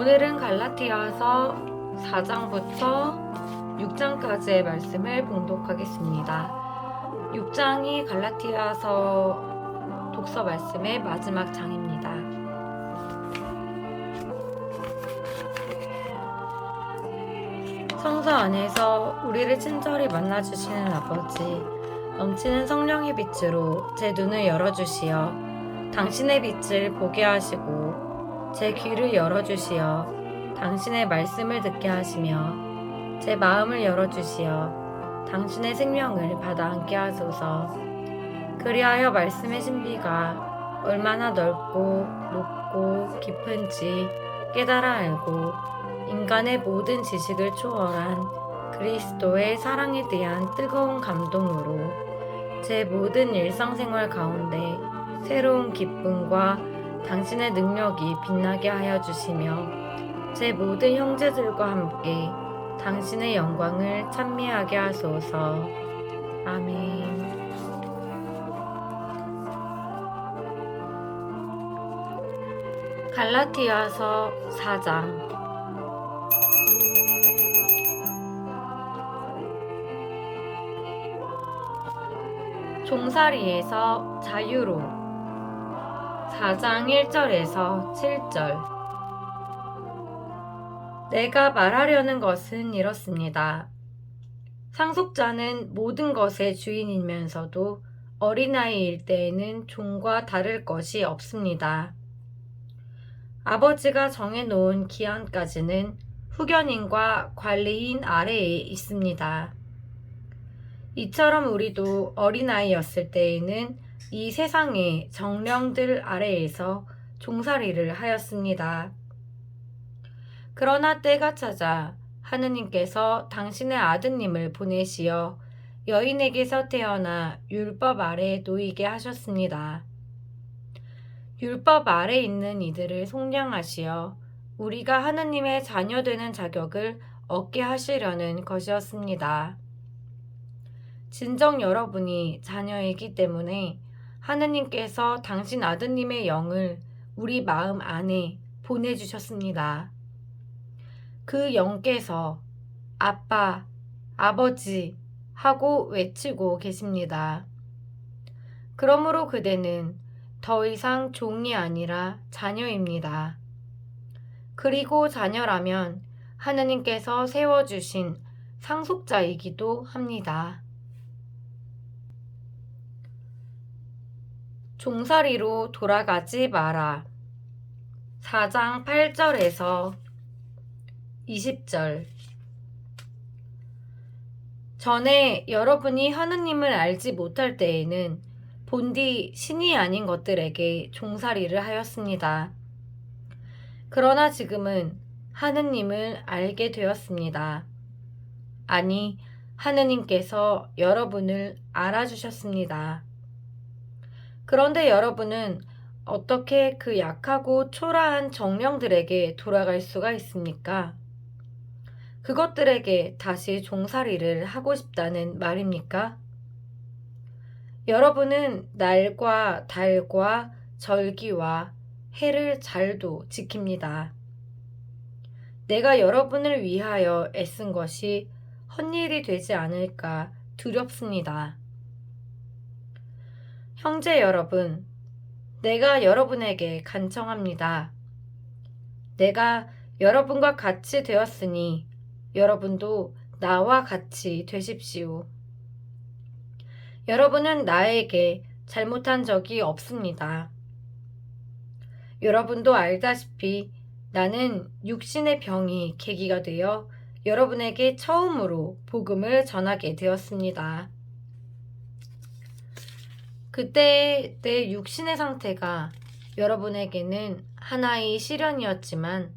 오늘은 갈라디아서 4장부터 6장까지의 말씀을 봉독하겠습니다. 6장이 갈라디아서 독서 말씀의 마지막 장입니다. 성서 안에서 우리를 친절히 만나주시는 아버지, 넘치는 성령의 빛으로 제 눈을 열어주시어 당신의 빛을 보게 하시고 제 귀를 열어주시어 당신의 말씀을 듣게 하시며 제 마음을 열어주시어 당신의 생명을 받아 안게 하소서. 그리하여 말씀의 신비가 얼마나 넓고 높고 깊은지 깨달아 알고 인간의 모든 지식을 초월한 그리스도의 사랑에 대한 뜨거운 감동으로 제 모든 일상생활 가운데 새로운 기쁨과 당신의 능력이 빛나게 하여 주시며 제 모든 형제들과 함께 당신의 영광을 찬미하게 하소서. 아멘. 갈라디아서 4장. 종살이에서 자유로. 4장 1절에서 7절. 내가 말하려는 것은 이렇습니다. 상속자는 모든 것의 주인이면서도 어린아이일 때에는 종과 다를 것이 없습니다. 아버지가 정해놓은 기한까지는 후견인과 관리인 아래에 있습니다. 이처럼 우리도 어린아이였을 때에는 이 세상의 정령들 아래에서 종살이를 하였습니다. 그러나 때가 찾아 하느님께서 당신의 아드님을 보내시어 여인에게서 태어나 율법 아래에 놓이게 하셨습니다. 율법 아래에 있는 이들을 속량하시어 우리가 하느님의 자녀 되는 자격을 얻게 하시려는 것이었습니다. 진정 여러분이 자녀이기 때문에 하느님께서 당신 아드님의 영을 우리 마음 안에 보내주셨습니다. 그 영께서 아빠, 아버지 하고 외치고 계십니다. 그러므로 그대는 더 이상 종이 아니라 자녀입니다. 그리고 자녀라면 하느님께서 세워주신 상속자이기도 합니다. 종살이로 돌아가지 마라. 4장 8절에서 20절. 전에 여러분이 하느님을 알지 못할 때에는 본디 신이 아닌 것들에게 종살이를 하였습니다. 그러나 지금은 하느님을 알게 되었습니다. 아니, 하느님께서 여러분을 알아주셨습니다. 그런데 여러분은 어떻게 그 약하고 초라한 정령들에게 돌아갈 수가 있습니까? 그것들에게 다시 종살이를 하고 싶다는 말입니까? 여러분은 날과 달과 절기와 해를 잘도 지킵니다. 내가 여러분을 위하여 애쓴 것이 헛일이 되지 않을까 두렵습니다. 형제 여러분, 내가 여러분에게 간청합니다. 내가 여러분과 같이 되었으니 여러분도 나와 같이 되십시오. 여러분은 나에게 잘못한 적이 없습니다. 여러분도 알다시피 나는 육신의 병이 계기가 되어 여러분에게 처음으로 복음을 전하게 되었습니다. 그때 내 육신의 상태가 여러분에게는 하나의 시련이었지만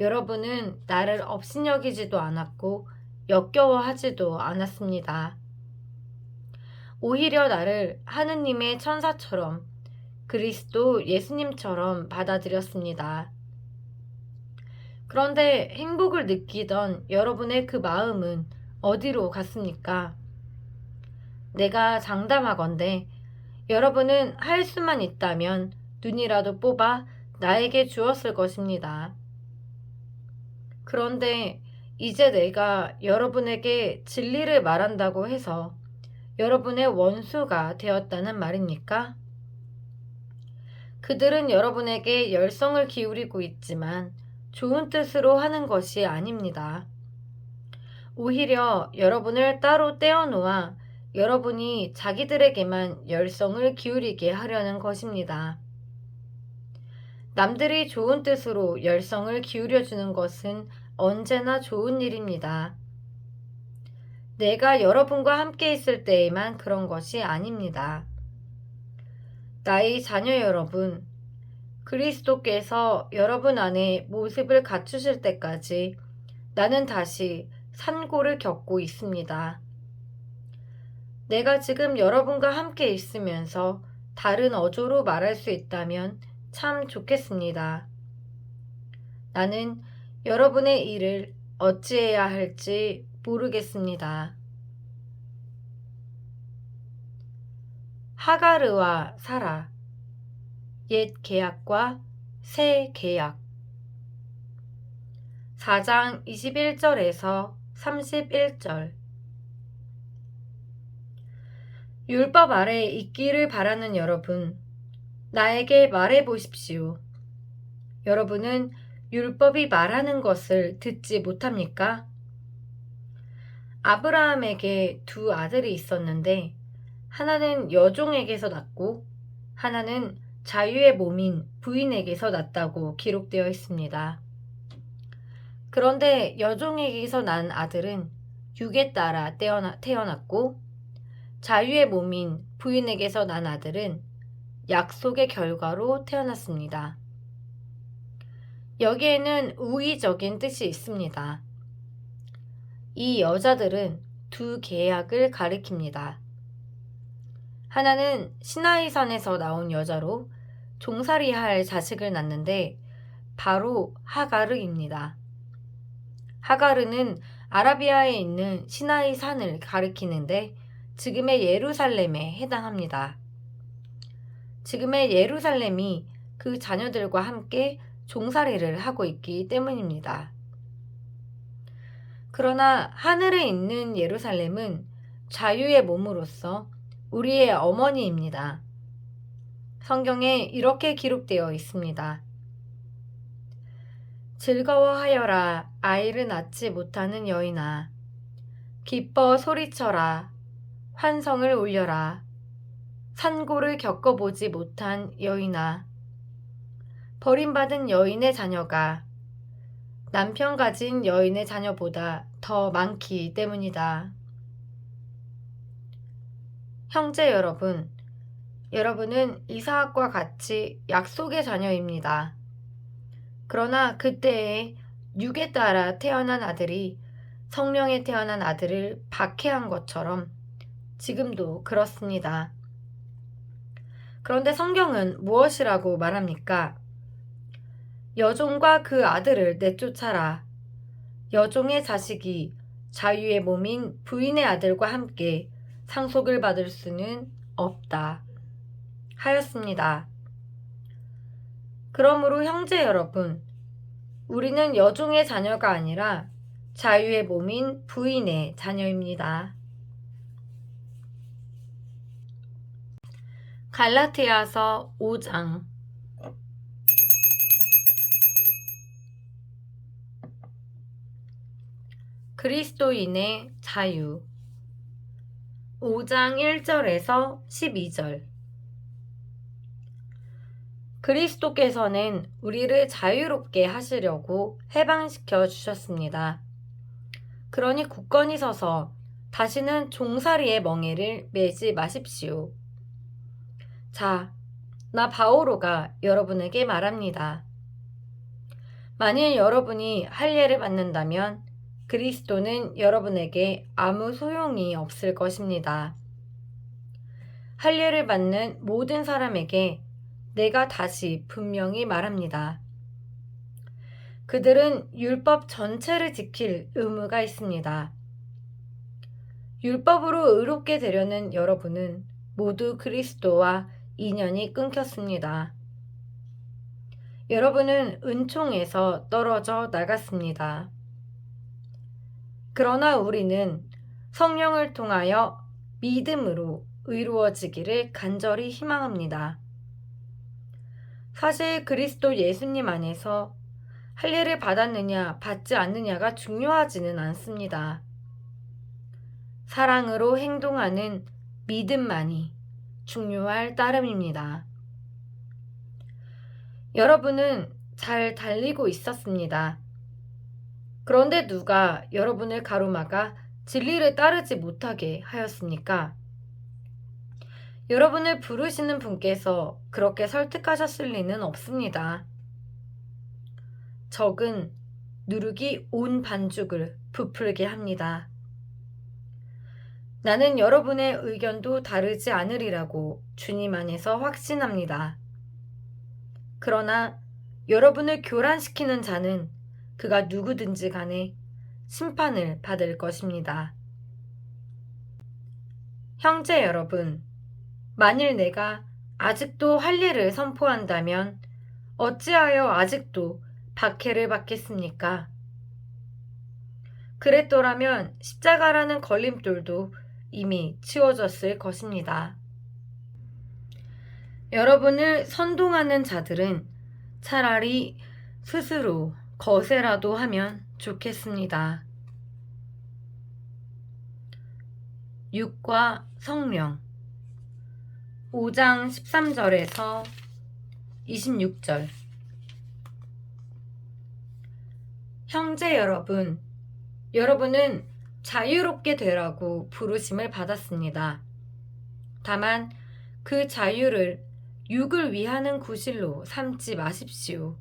여러분은 나를 업신여기지도 않았고 역겨워하지도 않았습니다. 오히려 나를 하느님의 천사처럼 그리스도 예수님처럼 받아들였습니다. 그런데 행복을 느끼던 여러분의 그 마음은 어디로 갔습니까? 내가 장담하건대 여러분은 할 수만 있다면 눈이라도 뽑아 나에게 주었을 것입니다. 그런데 이제 내가 여러분에게 진리를 말한다고 해서 여러분의 원수가 되었다는 말입니까? 그들은 여러분에게 열성을 기울이고 있지만 좋은 뜻으로 하는 것이 아닙니다. 오히려 여러분을 따로 떼어놓아 여러분이 자기들에게만 열성을 기울이게 하려는 것입니다. 남들이 좋은 뜻으로 열성을 기울여주는 것은 언제나 좋은 일입니다. 내가 여러분과 함께 있을 때에만 그런 것이 아닙니다. 나의 자녀 여러분, 그리스도께서 여러분 안에 모습을 갖추실 때까지 나는 다시 산고를 겪고 있습니다. 내가 지금 여러분과 함께 있으면서 다른 어조로 말할 수 있다면 참 좋겠습니다. 나는 여러분의 일을 어찌해야 할지 모르겠습니다. 하가르와 사라, 옛 계약과 새 계약. 4장 21절에서 31절. 율법 아래 있기를 바라는 여러분, 나에게 말해 보십시오. 여러분은 율법이 말하는 것을 듣지 못합니까? 아브라함에게 두 아들이 있었는데 하나는 여종에게서 났고 하나는 자유의 몸인 부인에게서 났다고 기록되어 있습니다. 그런데 여종에게서 난 아들은 육에 따라 태어났고 자유의 몸인 부인에게서 난 아들은 약속의 결과로 태어났습니다. 여기에는 우의적인 뜻이 있습니다. 이 여자들은 두 계약을 가리킵니다. 하나는 시나이산에서 나온 여자로 종살이할 자식을 낳는데 바로 하가르입니다. 하가르는 아라비아에 있는 시나이 산을 가리키는데 지금의 예루살렘에 해당합니다. 지금의 예루살렘이 그 자녀들과 함께 종살이를 하고 있기 때문입니다. 그러나 하늘에 있는 예루살렘은 자유의 몸으로서 우리의 어머니입니다. 성경에 이렇게 기록되어 있습니다. 즐거워하여라 아이를 낳지 못하는 여인아. 기뻐 소리쳐라. 환성을 울려라. 산고를 겪어보지 못한 여인아. 버림받은 여인의 자녀가 남편 가진 여인의 자녀보다 더 많기 때문이다. 형제 여러분, 여러분은 이사학과 같이 약속의 자녀입니다. 그러나 그때에 육에 따라 태어난 아들이 성령에 태어난 아들을 박해한 것처럼 지금도 그렇습니다. 그런데 성경은 무엇이라고 말합니까? 여종과 그 아들을 내쫓아라. 여종의 자식이 자유의 몸인 부인의 아들과 함께 상속을 받을 수는 없다. 하였습니다. 그러므로 형제 여러분, 우리는 여종의 자녀가 아니라 자유의 몸인 부인의 자녀입니다. 갈라디아서 5장. 그리스도인의 자유. 5장 1절에서 12절. 그리스도께서는 우리를 자유롭게 하시려고 해방시켜 주셨습니다. 그러니 굳건히 서서 다시는 종살이의 멍에를 매지 마십시오. 자, 나 바오로가 여러분에게 말합니다. 만일 여러분이 할례를 받는다면 그리스도는 여러분에게 아무 소용이 없을 것입니다. 할례를 받는 모든 사람에게 내가 다시 분명히 말합니다. 그들은 율법 전체를 지킬 의무가 있습니다. 율법으로 의롭게 되려는 여러분은 모두 그리스도와 인연이 끊겼습니다. 여러분은 은총에서 떨어져 나갔습니다. 그러나 우리는 성령을 통하여 믿음으로 의로워지기를 간절히 희망합니다. 사실 그리스도 예수님 안에서 할례를 받았느냐 받지 않느냐가 중요하지는 않습니다. 사랑으로 행동하는 믿음만이 중요할 따름입니다. 여러분은 잘 달리고 있었습니다. 그런데 누가 여러분을 가로막아 진리를 따르지 못하게 하였습니까? 여러분을 부르시는 분께서 그렇게 설득하셨을 리는 없습니다. 적은 누룩이 온 반죽을 부풀게 합니다. 나는 여러분의 의견도 다르지 않으리라고 주님 안에서 확신합니다. 그러나 여러분을 교란시키는 자는 그가 누구든지 간에 심판을 받을 것입니다. 형제 여러분, 만일 내가 아직도 할례를 선포한다면 어찌하여 아직도 박해를 받겠습니까? 그랬더라면 십자가라는 걸림돌도 이미 치워졌을 것입니다. 여러분을 선동하는 자들은 차라리 스스로 거세라도 하면 좋겠습니다. 육과 성령 5장 13절에서 26절. 형제 여러분, 여러분은 자유롭게 되라고 부르심을 받았습니다. 다만 그 자유를 육을 위하는 구실로 삼지 마십시오.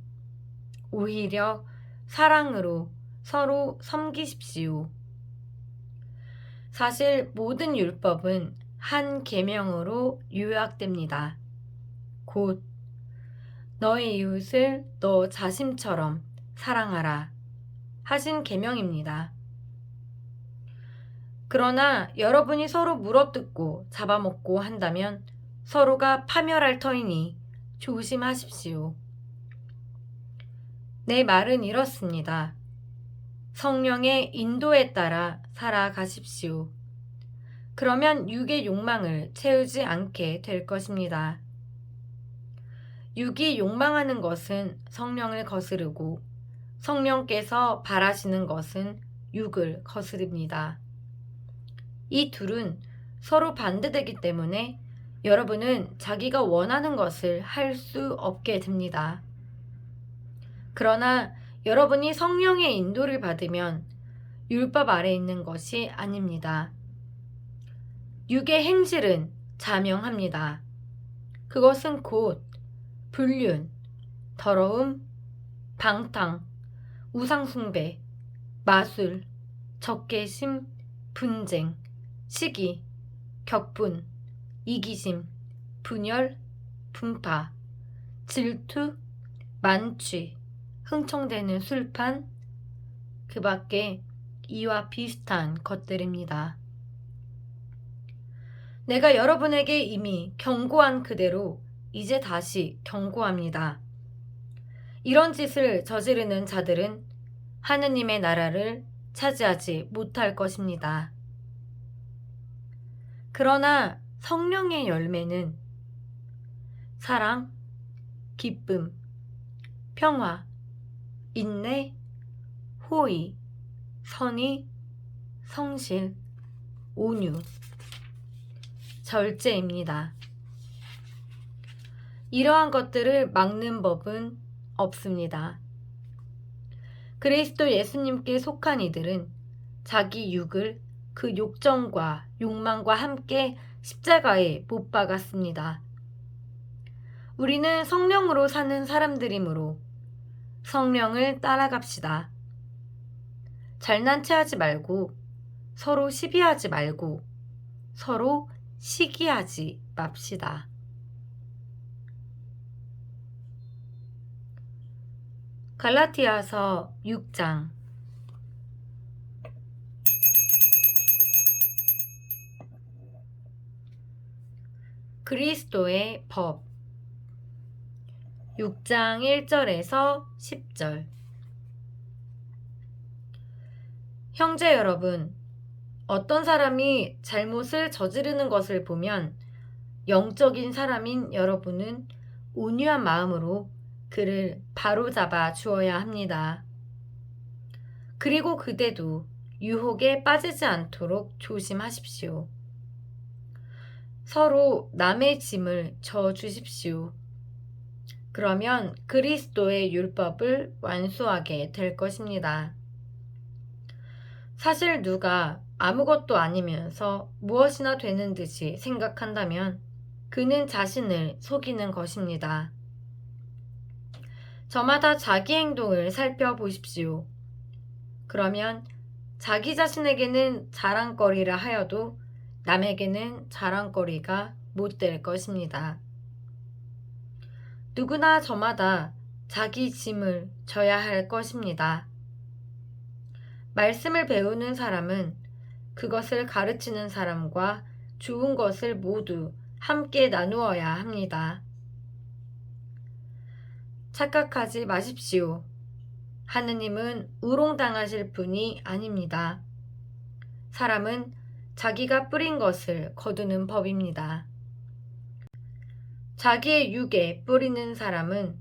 오히려 사랑으로 서로 섬기십시오. 사실 모든 율법은 한 계명으로 요약됩니다. 곧 너의 이웃을 너 자신처럼 사랑하라 하신 계명입니다. 그러나 여러분이 서로 물어뜯고 잡아먹고 한다면 서로가 파멸할 터이니 조심하십시오. 내 말은 이렇습니다. 성령의 인도에 따라 살아가십시오. 그러면 육의 욕망을 채우지 않게 될 것입니다. 육이 욕망하는 것은 성령을 거스르고 성령께서 바라시는 것은 육을 거스릅니다. 이 둘은 서로 반대되기 때문에 여러분은 자기가 원하는 것을 할 수 없게 됩니다. 그러나 여러분이 성령의 인도를 받으면 율법 아래 있는 것이 아닙니다. 육의 행실은 자명합니다. 그것은 곧 불륜, 더러움, 방탕, 우상숭배, 마술, 적개심, 분쟁, 시기, 격분, 이기심, 분열, 분파, 질투, 만취, 흥청대는 술판, 그 밖에 이와 비슷한 것들입니다. 내가 여러분에게 이미 경고한 그대로 이제 다시 경고합니다. 이런 짓을 저지르는 자들은 하느님의 나라를 차지하지 못할 것입니다. 그러나 성령의 열매는 사랑, 기쁨, 평화, 인내, 호의, 선의, 성실, 온유, 절제입니다. 이러한 것들을 막는 법은 없습니다. 그리스도 예수님께 속한 이들은 자기 육을 그 욕정과 욕망과 함께 십자가에 못 박았습니다. 우리는 성령으로 사는 사람들이므로 성령을 따라갑시다. 잘난 체하지 말고 서로 시비하지 말고 서로 시기하지 맙시다. 갈라티아서 6장 그리스도의 법 6장 1절에서 10절 형제 여러분, 어떤 사람이 잘못을 저지르는 것을 보면 영적인 사람인 여러분은 온유한 마음으로 그를 바로잡아 주어야 합니다. 그리고 그대도 유혹에 빠지지 않도록 조심하십시오. 서로 남의 짐을 져 주십시오. 그러면 그리스도의 율법을 완수하게 될 것입니다. 사실 누가 아무것도 아니면서 무엇이나 되는 듯이 생각한다면 그는 자신을 속이는 것입니다. 저마다 자기 행동을 살펴보십시오. 그러면 자기 자신에게는 자랑거리라 하여도 남에게는 자랑거리가 못 될 것입니다. 누구나 저마다 자기 짐을 져야 할 것입니다. 말씀을 배우는 사람은 그것을 가르치는 사람과 좋은 것을 모두 함께 나누어야 합니다. 착각하지 마십시오. 하느님은 우롱당하실 분이 아닙니다. 사람은 자기가 뿌린 것을 거두는 법입니다. 자기의 육에 뿌리는 사람은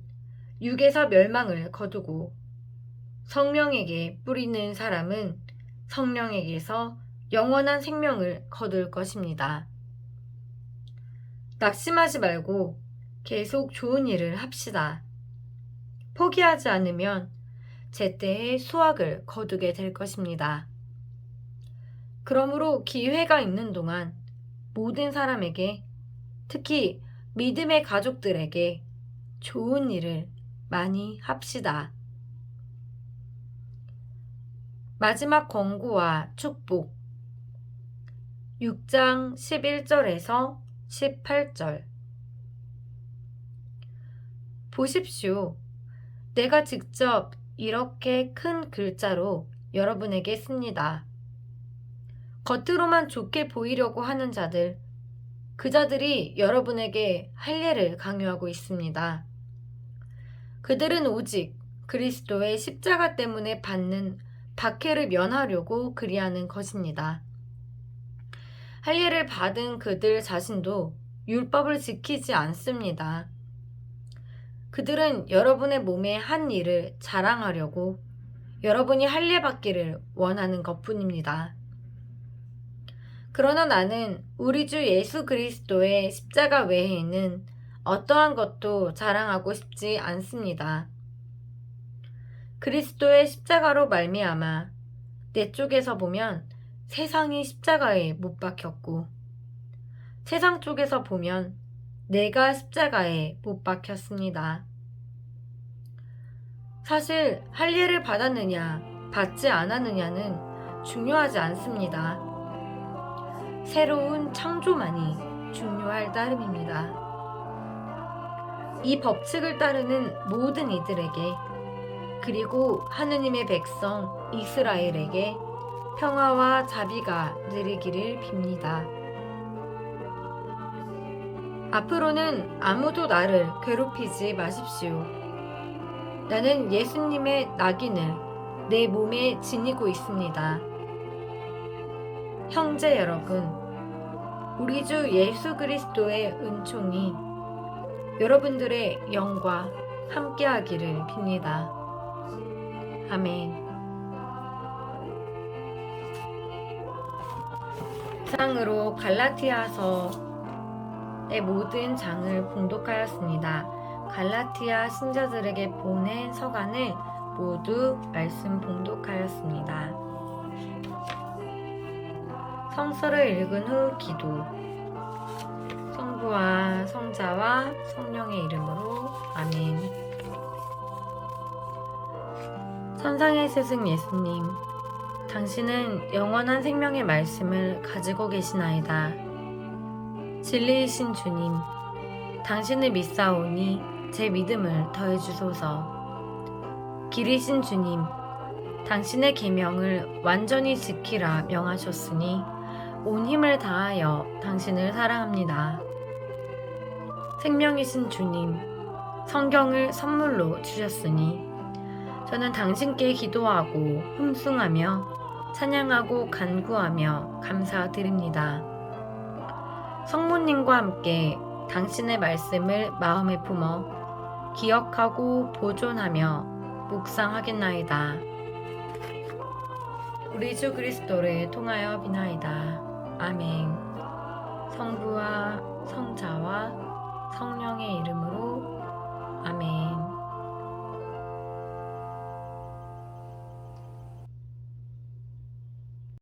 육에서 멸망을 거두고 성령에게 뿌리는 사람은 성령에게서 영원한 생명을 거둘 것입니다. 낙심하지 말고 계속 좋은 일을 합시다. 포기하지 않으면 제때의 수확을 거두게 될 것입니다. 그러므로 기회가 있는 동안 모든 사람에게, 특히 믿음의 가족들에게 좋은 일을 많이 합시다. 마지막 권고와 축복 6장 11절에서 18절 보십시오. 내가 직접 이렇게 큰 글자로 여러분에게 씁니다. 겉으로만 좋게 보이려고 하는 자들, 그 자들이 여러분에게 할례를 강요하고 있습니다. 그들은 오직 그리스도의 십자가 때문에 받는 박해를 면하려고 그리하는 것입니다. 할례를 받은 그들 자신도 율법을 지키지 않습니다. 그들은 여러분의 몸의 한 일을 자랑하려고 여러분이 할례 받기를 원하는 것뿐입니다. 그러나 나는 우리 주 예수 그리스도의 십자가 외에는 어떠한 것도 자랑하고 싶지 않습니다. 그리스도의 십자가로 말미암아 내 쪽에서 보면 세상이 십자가에 못 박혔고 세상 쪽에서 보면 내가 십자가에 못 박혔습니다. 사실 할례를 받았느냐 받지 않았느냐는 중요하지 않습니다. 새로운 창조만이 중요할 따름입니다. 이 법칙을 따르는 모든 이들에게, 그리고 하느님의 백성 이스라엘에게 평화와 자비가 누리기를 빕니다. 앞으로는 아무도 나를 괴롭히지 마십시오. 나는 예수님의 낙인을 내 몸에 지니고 있습니다. 형제 여러분, 우리 주 예수 그리스도의 은총이 여러분들의 영과 함께하기를 빕니다. 아멘. 이상으로 갈라티아서의 모든 장을 봉독하였습니다. 갈라티아 신자들에게 보낸 서간을 모두 말씀 봉독하였습니다. 성서를 읽은 후 기도. 성부와 성자와 성령의 이름으로 아멘. 천상의 스승 예수님, 당신은 영원한 생명의 말씀을 가지고 계시나이다. 진리이신 주님, 당신을 믿사오니 제 믿음을 더해주소서. 길이신 주님, 당신의 계명을 완전히 지키라 명하셨으니 온 힘을 다하여 당신을 사랑합니다. 생명이신 주님, 성경을 선물로 주셨으니 저는 당신께 기도하고 흠숭하며 찬양하고 간구하며 감사드립니다. 성모님과 함께 당신의 말씀을 마음에 품어 기억하고 보존하며 묵상하겠나이다. 우리 주 그리스도를 통하여 비나이다. 아멘. 성부와